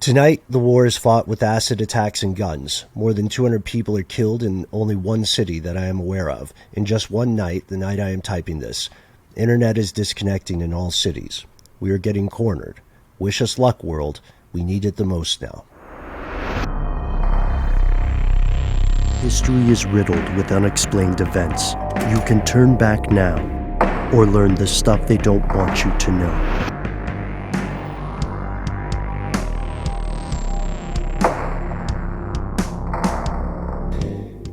Tonight, the war is fought with acid attacks and guns. More than 200 people are killed in only one city that I am aware of. In just one night, the night I am typing this, internet is disconnecting in all cities. We are getting cornered. Wish us luck, world. We need it the most now. History is riddled with unexplained events. You can turn back now, or learn the stuff they don't want you to know.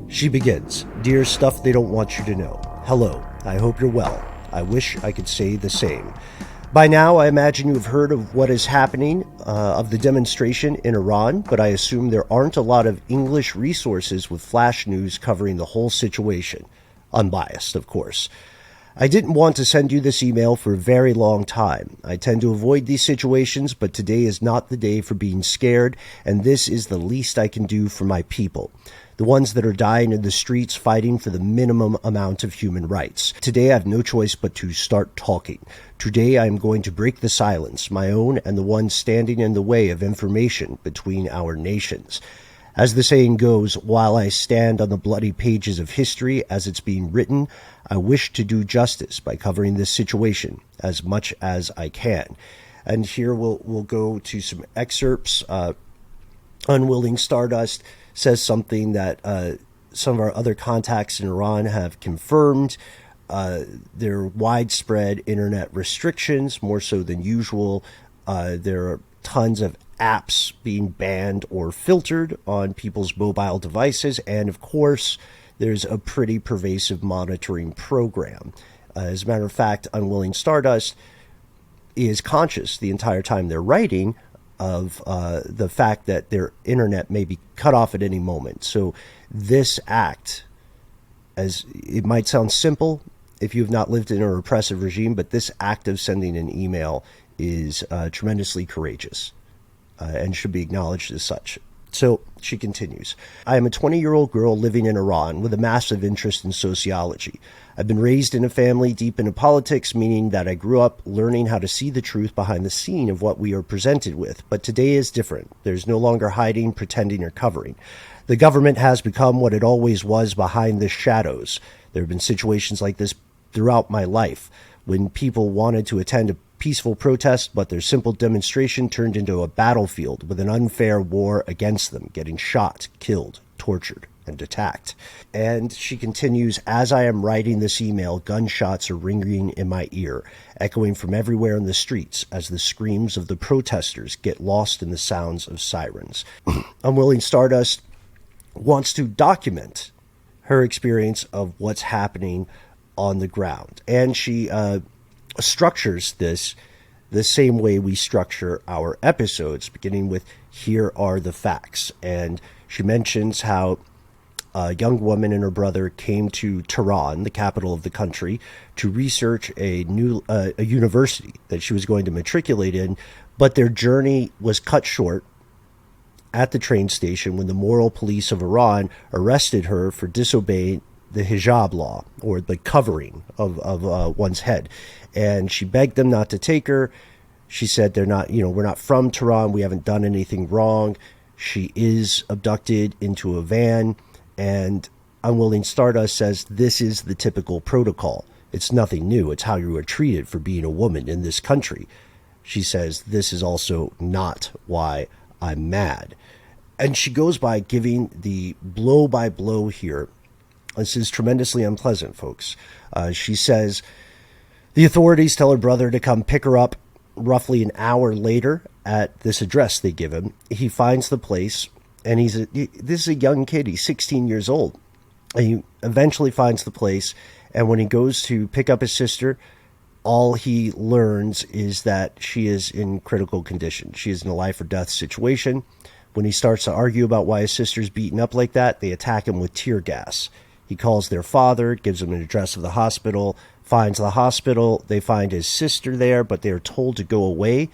She begins, "Dear stuff they don't want you to know. Hello, I hope you're well. I wish I could say the same. By now, I imagine you have heard of what is happening, of the demonstration in Iran, but I assume there aren't a lot of English resources with flash news covering the whole situation. Unbiased, of course. I didn't want to send you this email for a very long time. I tend to avoid these situations, but today is not the day for being scared, and this is the least I can do for my people. The ones that are dying in the streets fighting for the minimum amount of human rights. Today I have no choice but to start talking. Today I am going to break the silence, my own and the one standing in the way of information between our nations. As the saying goes, while I stand on the bloody pages of history as it's being written, I wish to do justice by covering this situation as much as I can." And here we'll go to some excerpts. Unwilling Stardust says something that some of our other contacts in Iran have confirmed. There are widespread internet restrictions, more so than usual. There are tons of apps being banned or filtered on people's mobile devices. And of course, there's a pretty pervasive monitoring program. As a matter of fact, Unwilling Stardust is conscious the entire time they're writing of the fact that their internet may be cut off at any moment. So this act, as it might sound simple if you've not lived in a repressive regime, but this act of sending an email is tremendously courageous and should be acknowledged as such. So she continues, "I am a 20-year-old girl living in Iran with a massive interest in sociology. I've been raised in a family deep into politics, meaning that I grew up learning how to see the truth behind the scene of what we are presented with. But today is different. There's no longer hiding, pretending, or covering. The government has become what it always was, behind the shadows. There have been situations like this throughout my life, when people wanted to attend a peaceful protest, but their simple demonstration turned into a battlefield with an unfair war against them, getting shot, killed, tortured, and attacked." And she continues, "As I am writing this email, gunshots are ringing in my ear, echoing from everywhere in the streets as the screams of the protesters get lost in the sounds of sirens." Unwilling Stardust wants to document her experience of what's happening on the ground. And she structures this the same way we structure our episodes, beginning with "Here are the facts." And she mentions how a young woman and her brother came to Tehran, the capital of the country, to research a university that she was going to matriculate in, but their journey was cut short at the train station when the moral police of Iran arrested her for disobeying the hijab law, or the covering of one's head. And she begged them not to take her. She said, "They're not, we're not from Tehran. We haven't done anything wrong." She is abducted into a van, and Unwilling Stardust says this is the typical protocol. It's nothing new. It's how you are treated for being a woman in this country. She says, "This is also not why I'm mad." And she goes by giving the blow by blow here. This is tremendously unpleasant, folks. She says, the authorities tell her brother to come pick her up roughly an hour later at this address they give him. He finds the place, and this is a young kid. He's 16 years old. And he eventually finds the place, and when he goes to pick up his sister, all he learns is that she is in critical condition. She is in a life or death situation. When he starts to argue about why his sister's beaten up like that, they attack him with tear gas. He calls their father, gives them an address of the hospital, finds the hospital. They find his sister there, but they are told to go away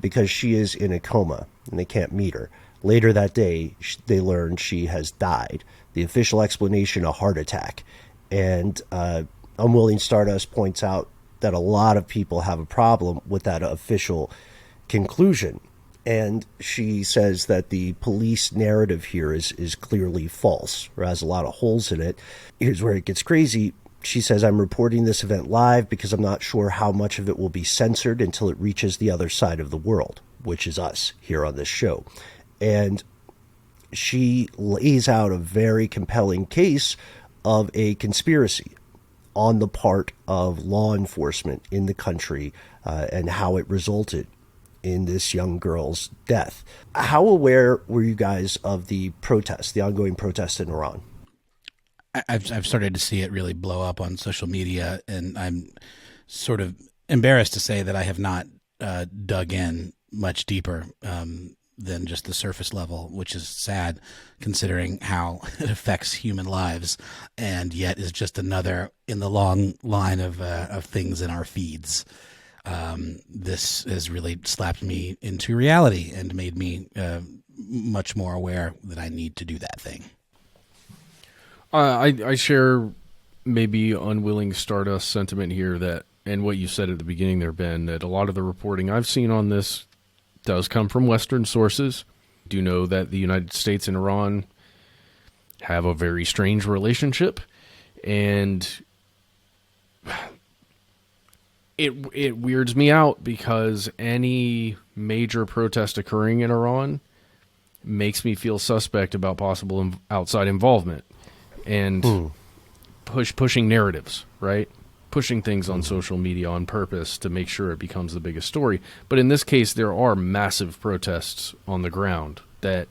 because she is in a coma and they can't meet her. Later that day, they learn she has died. The official explanation, a heart attack. And Unwilling Stardust points out that a lot of people have a problem with that official conclusion. And she says that the police narrative here is clearly false, or has a lot of holes in it. Here's where it gets crazy. She says, I'm reporting this event live because I'm not sure how much of it will be censored until it reaches the other side of the world, which is us here on this show. And she lays out a very compelling case of a conspiracy on the part of law enforcement in the country and how it resulted in this young girl's death. How aware were you guys of the protest, the ongoing protest in Iran? I've started to see it really blow up on social media, and I'm sort of embarrassed to say that I have not dug in much deeper than just the surface level, which is sad considering how it affects human lives, and yet is just another in the long line of things in our feeds. This has really slapped me into reality and made me much more aware that I need to do that thing. I share maybe Unwilling Stardust sentiment here, that, and what you said at the beginning there, Ben, that a lot of the reporting I've seen on this does come from Western sources. I do know that the United States and Iran have a very strange relationship, and it weirds me out because any major protest occurring in Iran makes me feel suspect about possible outside involvement and pushing narratives, right? Pushing things on social media on purpose to make sure it becomes the biggest story. But in this case, there are massive protests on the ground that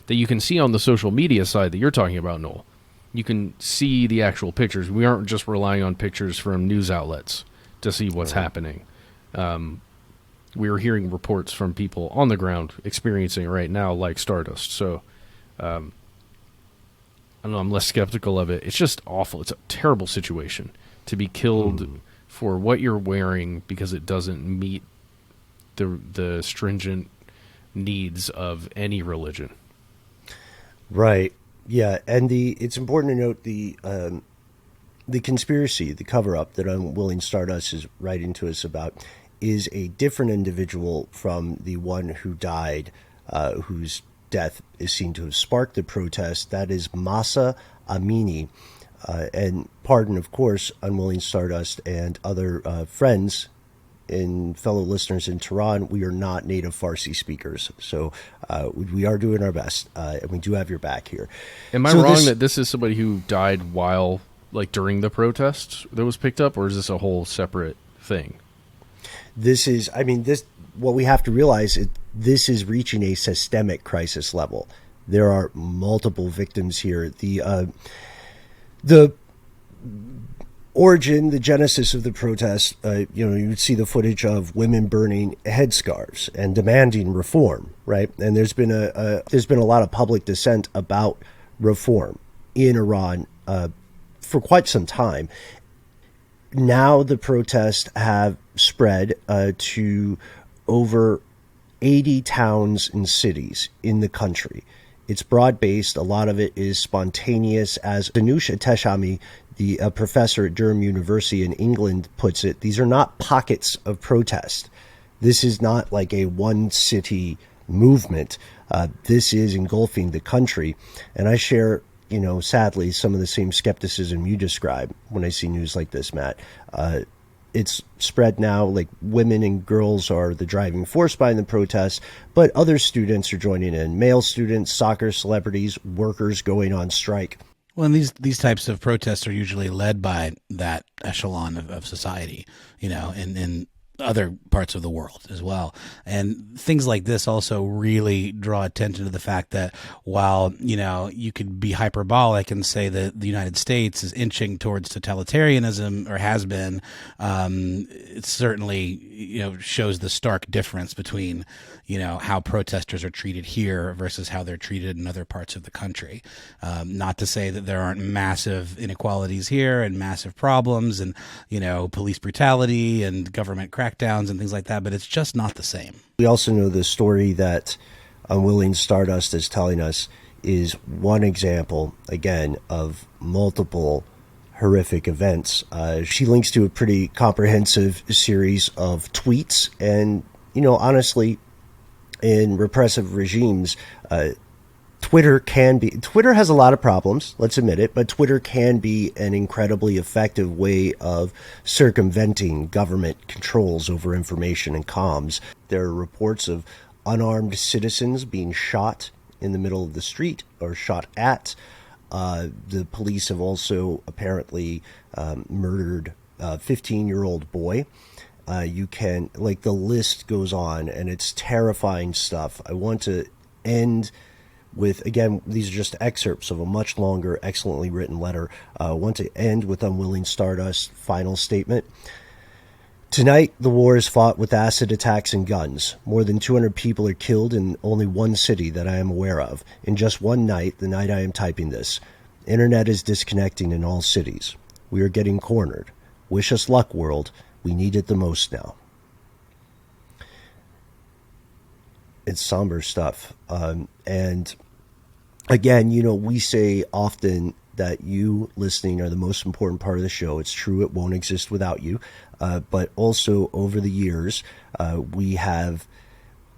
you can see on the social media side that you're talking about, Noel. You can see the actual pictures. We aren't just relying on pictures from news outlets to see what's happening. We are hearing reports from people on the ground experiencing it right now, like Stardust. So, I don't know, I'm less skeptical of it. It's just awful. It's a terrible situation to be killed for what you're wearing because it doesn't meet the stringent needs of any religion. Right. Yeah, and it's important to note the conspiracy, the cover-up that Unwilling Stardust is writing to us about is a different individual from the one who died, whose death is seen to have sparked the protest. That is Masa Amini. And pardon, of course, Unwilling Stardust and other friends and fellow listeners in Tehran, we are not native Farsi speakers. So we are doing our best, and we do have your back here. Am I wrong that this is somebody who died while, like, during the protests that was picked up, or is this a whole separate thing? This is, what we have to realize is this is reaching a systemic crisis level. There are multiple victims here. The origin, the genesis of the protest, you would see the footage of women burning headscarves and demanding reform, right? And there's been a lot of public dissent about reform in Iran for quite some time. Now the protests have spread to over 80 towns and cities in the country. It's broad-based. A lot of it is spontaneous. As Danush Teshami, the professor at Durham University in England, puts it, these are not pockets of protest. This is not like a one-city movement. This is engulfing the country. And I share, sadly, some of the same skepticism you describe when I see news like this, Matt. It's spread now, like women and girls are the driving force behind the protests, but other students are joining in. Male students, soccer celebrities, workers going on strike. Well, and these types of protests are usually led by that echelon of society, in other parts of the world as well. And things like this also really draw attention to the fact that while, you could be hyperbolic and say that the United States is inching towards totalitarianism, or has been, it certainly, shows the stark difference between, how protesters are treated here versus how they're treated in other parts of the country. Not to say that there aren't massive inequalities here and massive problems and, police brutality and government crackdowns and things like that, but it's just not the same. We also know the story that Unwilling Stardust is telling us is one example, again, of multiple horrific events. She links to a pretty comprehensive series of tweets, and, honestly, in repressive regimes, Twitter has a lot of problems, let's admit it, but Twitter can be an incredibly effective way of circumventing government controls over information and comms. There are reports of unarmed citizens being shot in the middle of the street or shot at. The police have also apparently murdered a 15-year-old boy. The list goes on, and it's terrifying stuff. I want to end with, again, these are just excerpts of a much longer, excellently written letter. I want to end with Unwilling Stardust's final statement. Tonight, the war is fought with acid attacks and guns. More than 200 people are killed in only one city that I am aware of. In just one night, the night I am typing this. Internet is disconnecting in all cities. We are getting cornered. Wish us luck, world. We need it the most now. It's somber stuff. And again, we say often that you listening are the most important part of the show. It's true, it won't exist without you. But also over the years, we have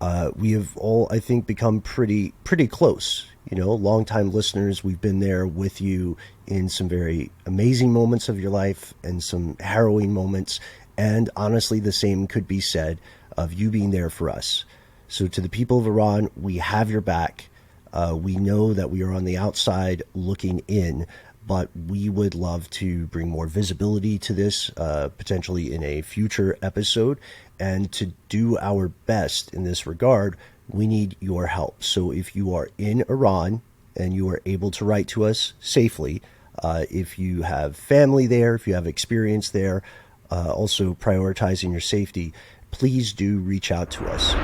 all, I think, become pretty close. Longtime listeners, we've been there with you in some very amazing moments of your life and some harrowing moments. And honestly, the same could be said of you being there for us. So to the people of Iran, we have your back. We know that we are on the outside looking in, but we would love to bring more visibility to this, potentially in a future episode. And to do our best in this regard, we need your help. So if you are in Iran and you are able to write to us safely, if you have family there, if you have experience there, also prioritizing your safety, please do reach out to us.